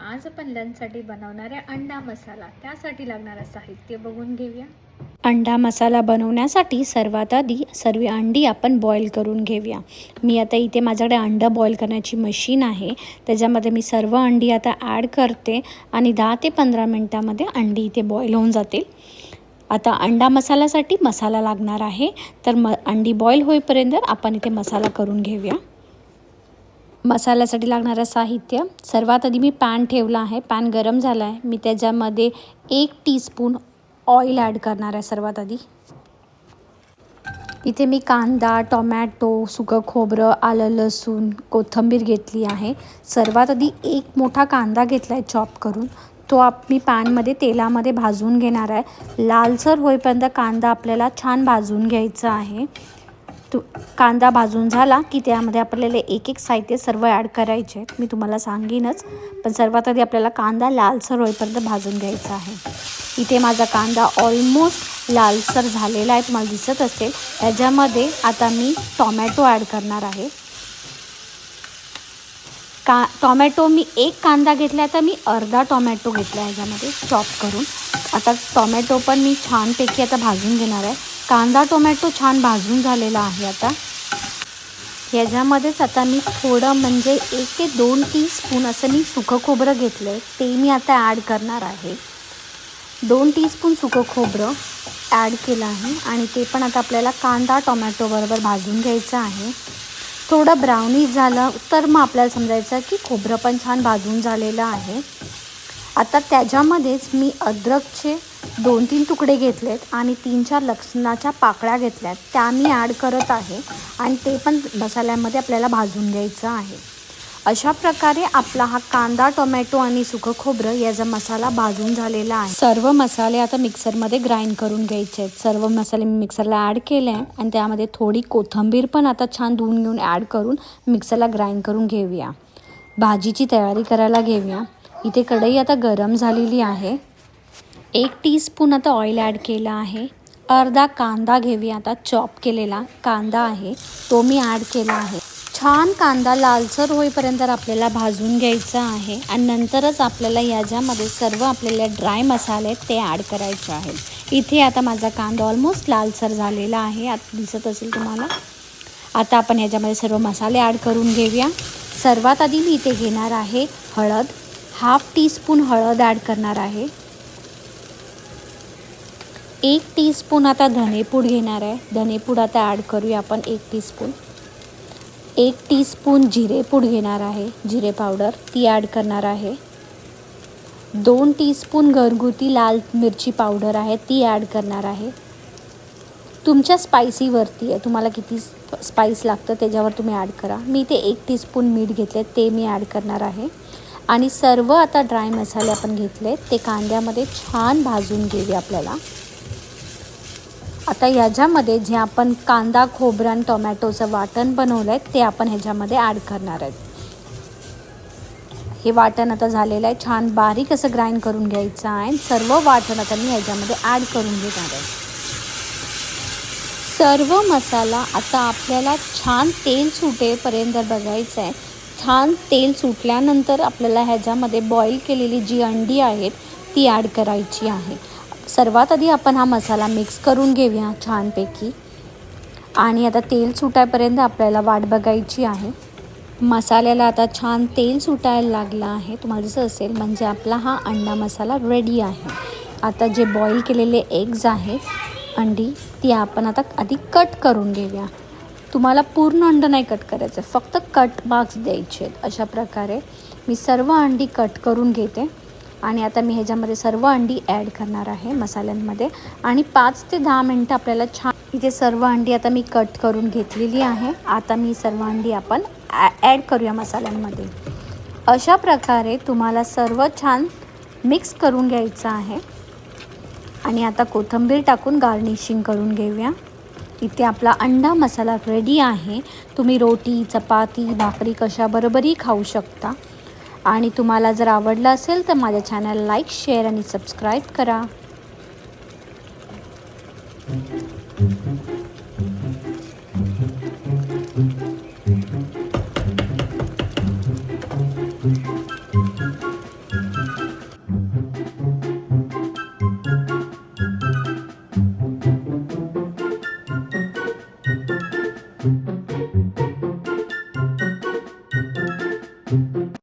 आज आपण लंचसाठी बनवणार आहे अंडा मसाला। त्यासाठी लागणारं साहित्य बघून घेऊया। अंडा मसाला बनवण्यासाठी सर्वात आधी सर्व अंडी आपण बॉईल करून घेऊया। मी आता इथे माझ्याकडे अंडा बॉईल करण्याची मशीन आहे, त्याच्यामध्ये मी सर्व अंडी आता ॲड करते आणि 10 ते 15 मिनिटांमध्ये अंडी इथे बॉईल होऊन जातील। आता अंडा मसाल्यासाठी मसाला लागणार आहे, तर अंडी बॉईल होईपर्यंत आपण इथे मसाला करून घेऊया। मसाल्यासाठी लागणारं साहित्य, सर्वात आधी मी पॅन ठेवला आहे, पॅन गरम झाला आहे, मी त्याच्यामध्ये 1 टीस्पून ऑइल ॲड करणार आहे। सर्वात आधी इथे मी कांदा, टोमॅटो, सुकं खोबरं, आलं लसूण, कोथिंबीर घेतली आहे। सर्वात आधी 1 मोठा कांदा घेतला आहे चॉप करून, तो मी पॅनमध्ये तेलामध्ये भाजून घेणार आहे। लालसर होईपर्यंत कांदा आपल्याला छान भाजून घ्यायचा आहे। कांदा भाजून झाला की त्यामध्ये आपल्याला एक साहित्य सर्व ॲड करायचे आहेत, मी तुम्हाला सांगेनच, पण सर्वात आधी आपल्याला कांदा लालसर होईपर्यंत भाजून घ्यायचा आहे। इथे माझा कांदा ऑलमोस्ट लालसर झालेला आहे, तुम्हाला दिसत असेल। त्याच्यामध्ये आता मी टोमॅटो ॲड करणार आहे। टोमॅटो मी 1 कांदा घेतला आहे, तर मी अर्धा टोमॅटो घेतला आहे याच्यामध्ये चॉप करून। आता टोमॅटो पण मी छानपैकी आता भाजून घेणार आहे। कांदा टोमॅटो छान भाजून झालेला आहे। आता याच्यामध्येच आता मी थोडं म्हणजे 1 ते 2 टीस्पून असं मी सुकं खोबरं घेतलं आहे, ते मी आता ॲड करणार आहे। 2 टीस्पून सुकं खोबरं ॲड केलं आहे आणि ते पण आता आपल्याला कांदा टोमॅटो बरोबर भाजून घ्यायचं आहे। थोडं ब्राउनिश झालं तर मग आपल्याला समजायचं की खोबरं पण छान भाजून झालेलं आहे। आता त्याच्यामध्येच मी अद्रकचे 2-3 तुकडे घेतलेत आणि 3-4 लसणाच्या पाकळ्या घेतल्यात, त्या मी ॲड करत आहे आणि ते पण मसाल्यामध्ये आपल्याला भाजून घ्यायचं आहे। अशा प्रकारे आपला हा कांदा, टोमॅटो आणि सुकं खोबरं याचा मसाला भाजून झालेला आहे। सर्व मसाले आता मिक्सरमध्ये ग्राइंड करून घ्यायचे आहेत। सर्व मसाले मी मिक्सरला ॲड केले आहे आणि त्यामध्ये थोडी कोथिंबीर पण आता छान धुवून घेऊन ॲड करून मिक्सरला ग्राइंड करून घेऊया। भाजीची तयारी करायला घेऊया। इथे कढई आता गरम झालेली आहे। 1 टीस्पून आता ऑइल ॲड केला आहे। अर्धा कांदा घेऊया, आता चॉप केलेला कांदा आहे तो मी ॲड केला आहे। छान कांदा लालसर होईपर्यंत आपल्याला भाजून घ्यायचा आहे आणि नंतरच आपल्याला याच्यामध्ये सर्व आपल्याला ड्राय मसाले ते ॲड करायचे आहेत। इथे आता माझा कांदा ऑलमोस्ट लालसर झालेला आहे, आता दिसत असेल तुम्हाला। आता आपण याच्यामध्ये सर्व मसाले ॲड करून घेऊया। सर्वात आधी मी इथे घेणार आहे हळद, 1/2 टीस्पून हळद ॲड करणार आहे। 1 टीस्पून आता धनेपूड घेणार आहे, धनेपूड आता ॲड करूया आपण 1 टीस्पून। 1 टीस्पून जिरेपूड घेणार आहे, जिरे पावडर ती ॲड करणार आहे। 2 टीस्पून घरगुती लाल मिरची पावडर आहे, ती ॲड करणार आहे। तुमच्या स्पायसीवरती आहे, तुम्हाला किती स्पाइस लागतं त्याच्यावर तुम्ही ॲड करा। मी इथे 1 टीस्पून मीठ घेतले, ते मी ॲड करणार आहे आणि सर्व आता ड्राय मसाले आपण घेतले ते कांद्यामध्ये छान भाजून घेऊया आपल्याला। आता याच्यामध्ये जे आपण कांदा, खोबरं आणि टोमॅटोचं वाटण बनवलं आहे ते आपण ह्याच्यामध्ये ॲड करणार आहेत। हे वाटण आता झालेलं आहे, छान बारीक असं ग्राइंड करून घ्यायचं आहे। सर्व वाटण आता मी ह्याच्यामध्ये ॲड करून घेणार आहे। सर्व मसाला आता आपल्याला छान तेल सुटेपर्यंत बघायचं आहे। छान तेल सुटल्यानंतर आपल्याला ह्याच्यामध्ये बॉईल केलेली जी अंडी आहेत ती ॲड करायची आहे। सर्वात आधी आपण हा मसाला मिक्स करून घेऊया छानपैकी आणि आता तेल सुटायपर्यंत आपल्याला वाट बघायची आहे। मसाल्याला आता छान तेल सुटायला लागलं आहे, तुम्हाला दिसत असेल, म्हणजे आपला हा अंडा मसाला रेडी आहे। आता जे बॉईल केलेले एग्ज आहेत अंडी, ती आपण आता आधी कट करून घेऊया। तुम्हाला पूर्ण अंडं नाही कट करायचं, फक्त कट मार्क्स द्यायचे आहेत। अशा प्रकारे मी सर्व अंडी कट करून घेते आणि आता मी ह्याच्यामध्ये सर्व अंडी ॲड करणार आहे मसाल्यांमध्ये आणि 5 ते 10 मिनटं आपल्याला छान। इथे सर्व अंडी आता मी कट करून घेतलेली आहे। आता मी सर्व अंडी आपण ॲड करूया मसाल्यांमध्ये। अशा प्रकारे तुम्हाला सर्व छान मिक्स करून घ्यायचं आहे आणि आता कोथिंबीर टाकून गार्निशिंग करून घेऊया। इथे आपला अंडा मसाला रेडी आहे। तुम्ही रोटी, चपाती, भाकरी कशाबरोबरही खाऊ शकता आणि तुम्हाला जर आवडलं असेल तर माझ्या चॅनल लाईक, शेअर आणि सबस्क्राईब करा।